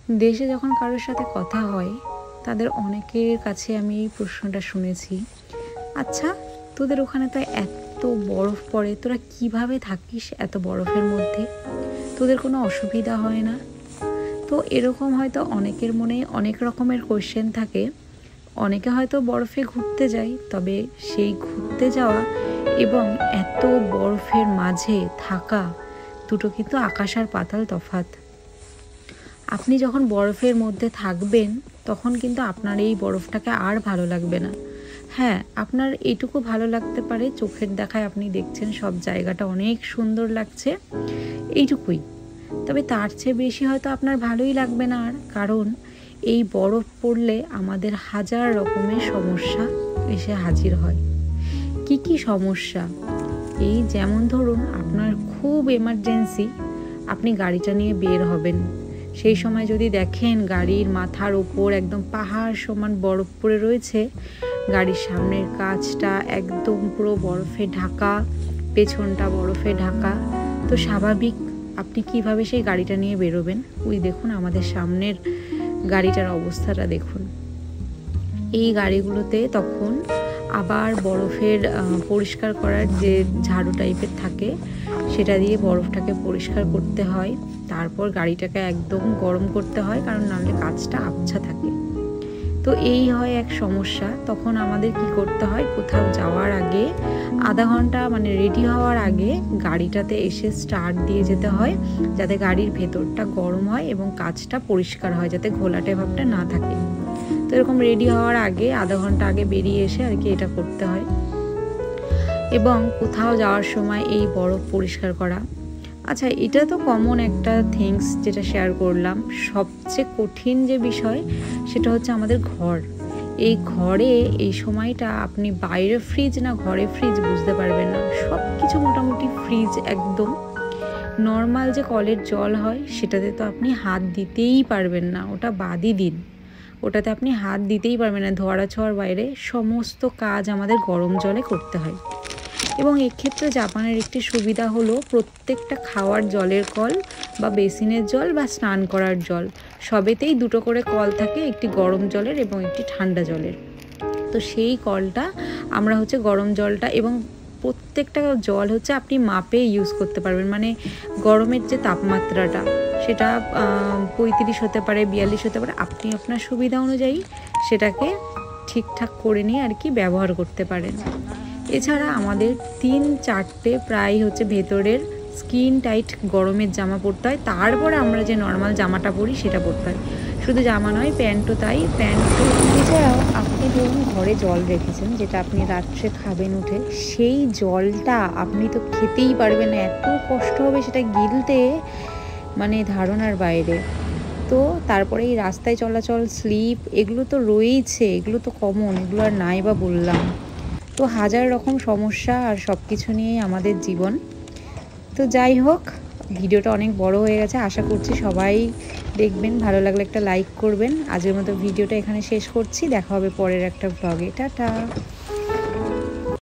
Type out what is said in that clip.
দেশে যখন কারোর সাথে কথা হয় তাদের অনেকের কাছে আমি এই প্রশ্নটা শুনেছি, আচ্ছা তোদের ওখানে তো এত বরফ পড়ে, তোরা কিভাবে থাকিস এত বরফের মধ্যে, তোদের কোনো অসুবিধা হয় না? তো এরকম হয়তো অনেকের মনে অনেক রকমের কোয়েশ্চেন থাকে। অনেকে হয়তো বরফে ঘুরতে যায়, তবে সেই ঘুরতে যাওয়া এবং এত বরফের মাঝে থাকা দুটো কিন্তু আকাশ আর পাতাল তফাৎ। আপনি যখন বরফের মধ্যে থাকবেন তখন কিন্তু আপনার এই বরফটাকে আর ভালো লাগবে না। হ্যাঁ, আপনার এইটুকু ভালো লাগতে পারে, চোখের দেখায় আপনি দেখছেন সব জায়গাটা অনেক সুন্দর লাগছে, এইটুকুই। তবে তার চেয়ে বেশি হয়তো আপনার ভালোই লাগবে না আর, কারণ এই বরফ পড়লে আমাদের হাজার রকমের সমস্যা এসে হাজির হয়। কি কি সমস্যা? এই যেমন ধরুন, আপনার খুব এমার্জেন্সি, আপনি গাড়িটা নিয়ে বের হবেন, সেই সময় যদি দেখেন গাড়ির মাথার ওপর একদম পাহাড় সমান বরফ পড়ে রয়েছে, গাড়ির সামনের কাঁচটা একদম পুরো বরফে ঢাকা, পেছনটা বরফে ঢাকা, তো স্বাভাবিক আপনি কিভাবে সেই গাড়িটা নিয়ে বেরোবেন? ওই দেখুন আমাদের সামনের গাড়িটার অবস্থাটা দেখুন। এই গাড়িগুলোতে তখন আবার বরফের পরিষ্কার করার যে ঝাড়ু টাইপের থাকে সেটা দিয়ে বরফটাকে পরিষ্কার করতে হয়, তারপর গাড়িটাকে একদম গরম করতে হয়, কারণ নাহলে কাঁচটা আবছা থাকে। তো এই হয় এক সমস্যা। তখন আমাদের কি করতে হয়, কোথাও যাওয়ার আগে আধা ঘন্টা মানে রেডি হওয়ার আগে গাড়িটাতে এসে স্টার্ট দিয়ে যেতে হয়, যাতে গাড়ির ভেতরটা গরম হয় এবং কাঁচটা পরিষ্কার হয়, যাতে ঘোলাটে ভাবটা না থাকে। তো এরকম রেডি হওয়ার আগে আধা ঘন্টা আগে বেরিয়ে এসে আর কি এটা করতে হয়। এবং কোথাও যাওয়ার সময় এই বরফ পরিষ্কার করা। আচ্ছা, এটা তো কমন একটা থিংস যেটা শেয়ার করলাম। সবচেয়ে কঠিন যে বিষয় সেটা হচ্ছে আমাদের ঘর। এই ঘরে এই সময়টা আপনি বাইরে ফ্রিজ না ঘরে ফ্রিজ বুঝতে পারবেন না, সব কিছু মোটামুটি ফ্রিজ একদম। নর্মাল যে কলের জল হয় সেটাতে তো আপনি হাত দিতেই পারবেন না, ওটা বাদই দিন, ওটাতে আপনি হাত দিতেই পারবেন না। ধোয়া ছোঁয়ার বাইরে সমস্ত কাজ আমাদের গরম জলে করতে হয়। এবং এক্ষেত্রে জাপানের একটি সুবিধা হলো, প্রত্যেকটা খাওয়ার জলের কল বা বেসিনের জল বা স্নান করার জল সবেতেই দুটো করে কল থাকে, একটি গরম জলের এবং একটি ঠান্ডা জলের। তো সেই কলটা আমরা হচ্ছে গরম জলটা, এবং প্রত্যেকটা জল হচ্ছে আপনি মাপে ইউজ করতে পারবেন, মানে গরমের যে তাপমাত্রাটা সেটা 35 হতে পারে, 42 হতে পারে, আপনি আপনার সুবিধা অনুযায়ী সেটাকে ঠিকঠাক করে নিয়ে আর কি ব্যবহার করতে পারেন। এছাড়া আমাদের 3-4টে প্রায় হচ্ছে ভেতরের স্কিন টাইট গরমের জামা পরতে হয়, তারপরে আমরা যে নর্মাল জামাটা পরি সেটা পরতে হয়। শুধু জামা নয়, প্যান্টও তাই। প্যান্টও এছাড়াও আপনি ধরুন ঘরে জল রেখেছেন, যেটা আপনি রাত্রে খাবেন উঠে, সেই জলটা আপনি তো খেতেই পারবেন না, এত কষ্ট হবে সেটা গিলতে, মানে ধারণার বাইরে। তো তারপরে এই রাস্তায় চলাচল, স্লিপ, এগুলো তো রয়েইছে, এগুলো তো কমন, এগুলো আর নাই বা বললাম। তো হাজার রকম সমস্যা আর সব কিছু নিয়েই আমাদের জীবন। তো যাই হোক, ভিডিওটা অনেক বড় হয়ে গেছে, আশা করছি সবাই দেখবেন, ভালো লাগলে একটা লাইক করবেন। আজকের মতো ভিডিওটা এখানে শেষ করছি, দেখা হবে পরের একটা ব্লগে। টাটা।